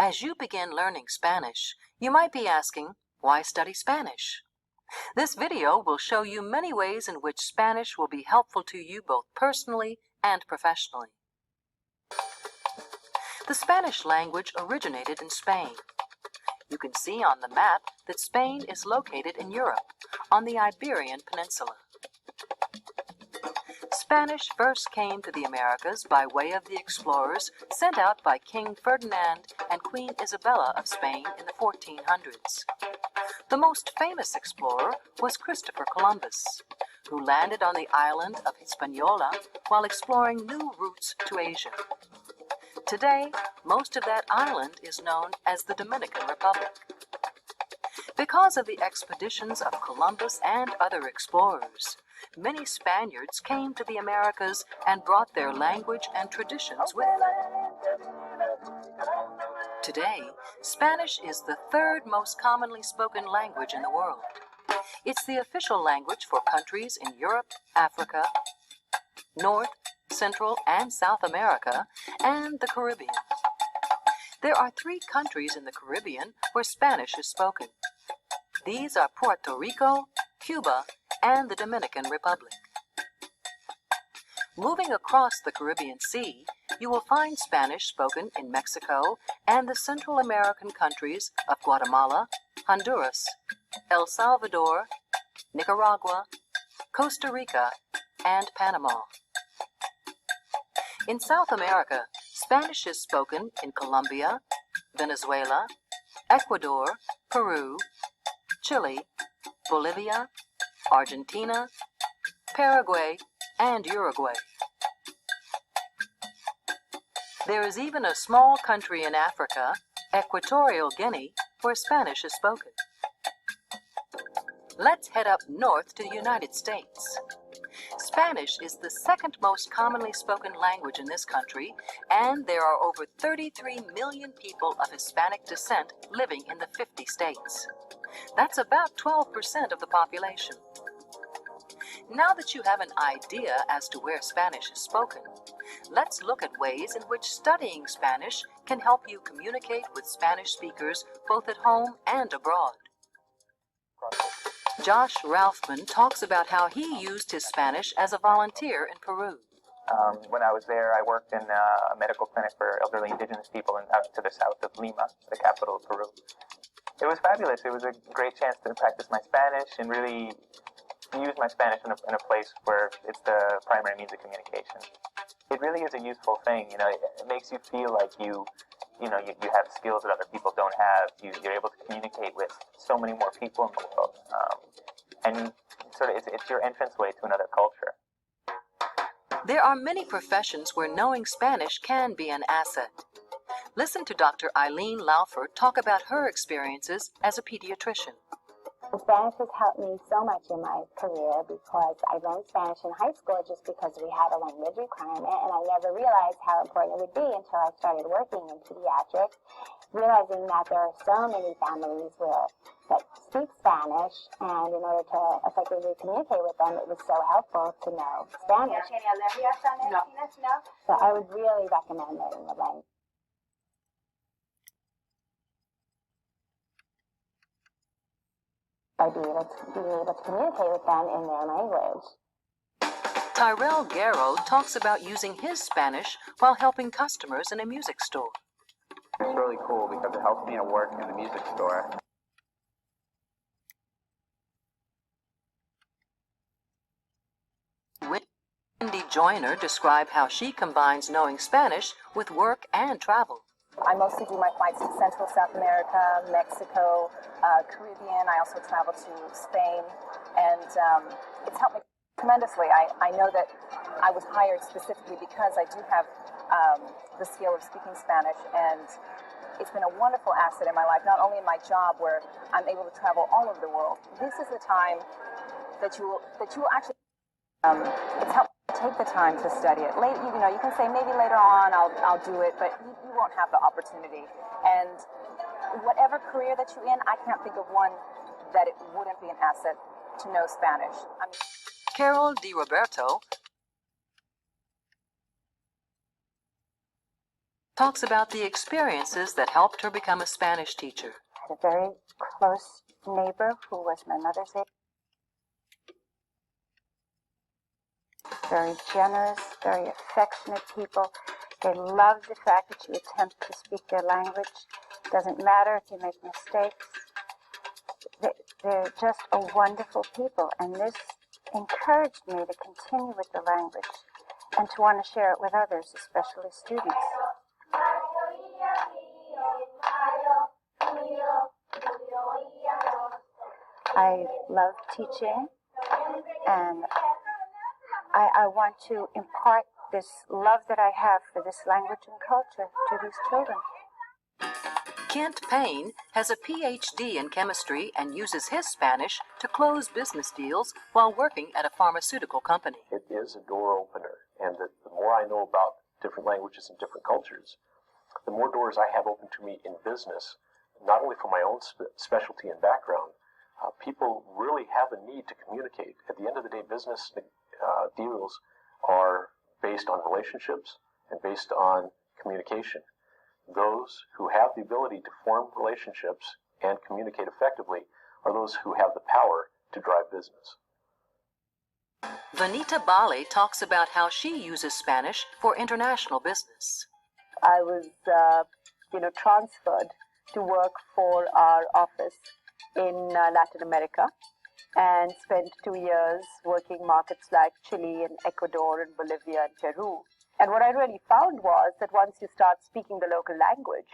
As you begin learning Spanish, you might be asking, why study Spanish? This video will show you many ways in which Spanish will be helpful to you both personally and professionally. The Spanish language originated in Spain. You can see on the map that Spain is located in Europe, on the Iberian Peninsula. Spanish first came to the Americas by way of the explorers sent out by King Ferdinand and Queen Isabella of Spain in the 1400s. The most famous explorer was Christopher Columbus, who landed on the island of Hispaniola while exploring new routes to Asia. Today, most of that island is known as the Dominican Republic. Because of the expeditions of Columbus and other explorers, many Spaniards came to the Americas and brought their language and traditions with them. Today, Spanish is the third most commonly spoken language in the world. It's the official language for countries in Europe, Africa, North, Central, and South America, and the Caribbean. There are 3 countries in the Caribbean where Spanish is spoken. These are Puerto Rico, Cuba, and the Dominican Republic. Moving across the Caribbean Sea, you will find Spanish spoken in Mexico and the Central American countries of Guatemala, Honduras, El Salvador, Nicaragua, Costa Rica, and Panama. In South America, Spanish is spoken in Colombia, Venezuela, Ecuador, Peru, Chile, Bolivia, Argentina, Paraguay, and Uruguay. There is even a small country in Africa, Equatorial Guinea, where Spanish is spoken. Let's head up north to the United States. Spanish is the second most commonly spoken language in this country, and there are over 33 million people of Hispanic descent living in the 50 states. That's about 12% of the population. Now that you have an idea as to where Spanish is spoken, let's look at ways in which studying Spanish can help you communicate with Spanish speakers both at home and abroad. Josh Ralphman talks about how he used his Spanish as a volunteer in Peru. When I was there, I worked in a medical clinic for elderly indigenous people out to the south of Lima, the capital of Peru. It was fabulous. It was a great chance to practice my Spanish and really use my Spanish in a place where it's the primary means of communication. It really is a useful thing. You know, it makes you feel like you have skills that other people don't have. You're able to communicate with so many more people in the world, and sort of it's your entranceway to another culture. There are many professions where knowing Spanish can be an asset. Listen to Dr. Eileen Laufer talk about her experiences as a pediatrician. Spanish has helped me so much in my career because I learned Spanish in high school just because we had a language requirement, and I never realized how important it would be until I started working in pediatrics, realizing that there are so many families that speak Spanish, and in order to effectively communicate with them, it was so helpful to know Spanish. No. So I would really recommend learning the language. By being able to communicate with them in their language. Tyrell Garrow talks about using his Spanish while helping customers in a music store. It's really cool because it helps me to work in the music store. Wendy Joyner described how she combines knowing Spanish with work and travel. I mostly do my flights to Central South America, Mexico, Caribbean. I also travel to Spain, and it's helped me tremendously. I know that I was hired specifically because I do have the skill of speaking Spanish, and it's been a wonderful asset in my life, not only in my job where I'm able to travel all over the world. This is the time that you will actually, it's helped. Take the time to study it. You can say maybe later on I'll do it, but you won't have the opportunity. And whatever career that you're in, I can't think of one that it wouldn't be an asset to know Spanish. Carol DiRoberto talks about the experiences that helped her become a Spanish teacher. I had a very close neighbor who was my mother's age. Very generous, very affectionate people. They love the fact that you attempt to speak their language. Doesn't matter if you make mistakes. They're just a wonderful people, and this encouraged me to continue with the language and to want to share it with others, especially students. I love teaching, and I want to impart this love that I have for this language and culture to these children. Kent Payne has a PhD in chemistry and uses his Spanish to close business deals while working at a pharmaceutical company. It is a door opener, and the more I know about different languages and different cultures, the more doors I have open to me in business, not only for my own specialty and background. People really have a need to communicate. At the end of the day, business deals are based on relationships and based on communication. Those who have the ability to form relationships and communicate effectively are those who have the power to drive business. Vanita Bale talks about how she uses Spanish for international business. I was, transferred to work for our office in Latin America and spent 2 years working markets like Chile and Ecuador and Bolivia and Peru. And what I really found was that once you start speaking the local language,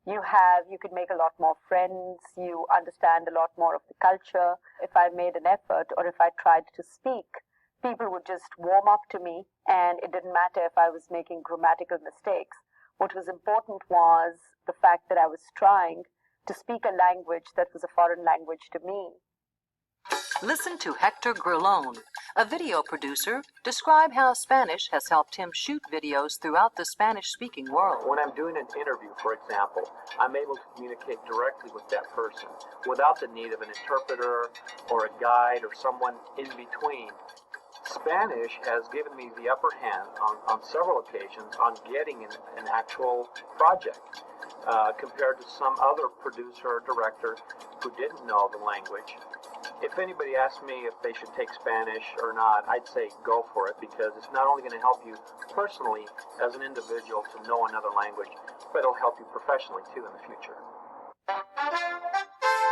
you could make a lot more friends, you understand a lot more of the culture. If I made an effort or if I tried to speak, people would just warm up to me, and it didn't matter if I was making grammatical mistakes. What was important was the fact that I was trying to speak a language that was a foreign language to me. Listen to Hector Grillon, a video producer, describe how Spanish has helped him shoot videos throughout the Spanish-speaking world. When I'm doing an interview, for example, I'm able to communicate directly with that person without the need of an interpreter or a guide or someone in between. Spanish has given me the upper hand on several occasions on getting an actual project compared to some other producer or director who didn't know the language. If anybody asked me if they should take Spanish or not, I'd say go for it, because it's not only going to help you personally as an individual to know another language, but it'll help you professionally too in the future.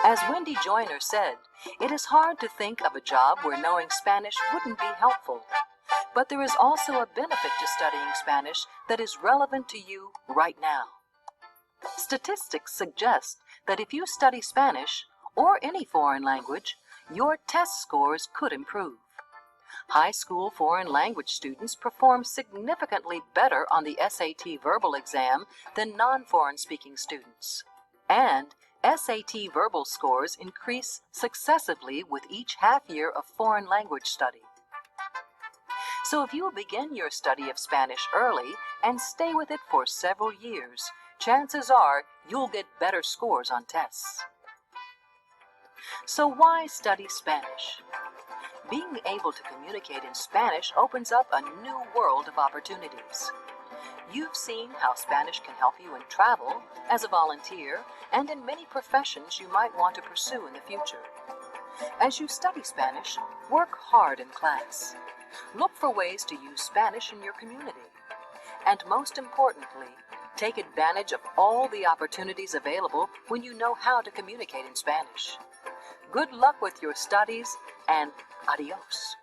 As Wendy Joyner said, it is hard to think of a job where knowing Spanish wouldn't be helpful. But there is also a benefit to studying Spanish that is relevant to you right now. Statistics suggest that if you study Spanish, or any foreign language, your test scores could improve. High school foreign language students perform significantly better on the SAT verbal exam than non-foreign speaking students. And SAT verbal scores increase successively with each half year of foreign language study. So if you begin your study of Spanish early and stay with it for several years, chances are you'll get better scores on tests. So why study Spanish? Being able to communicate in Spanish opens up a new world of opportunities. You've seen how Spanish can help you in travel, as a volunteer, and in many professions you might want to pursue in the future. As you study Spanish, work hard in class. Look for ways to use Spanish in your community. And most importantly, take advantage of all the opportunities available when you know how to communicate in Spanish. Good luck with your studies, and adios.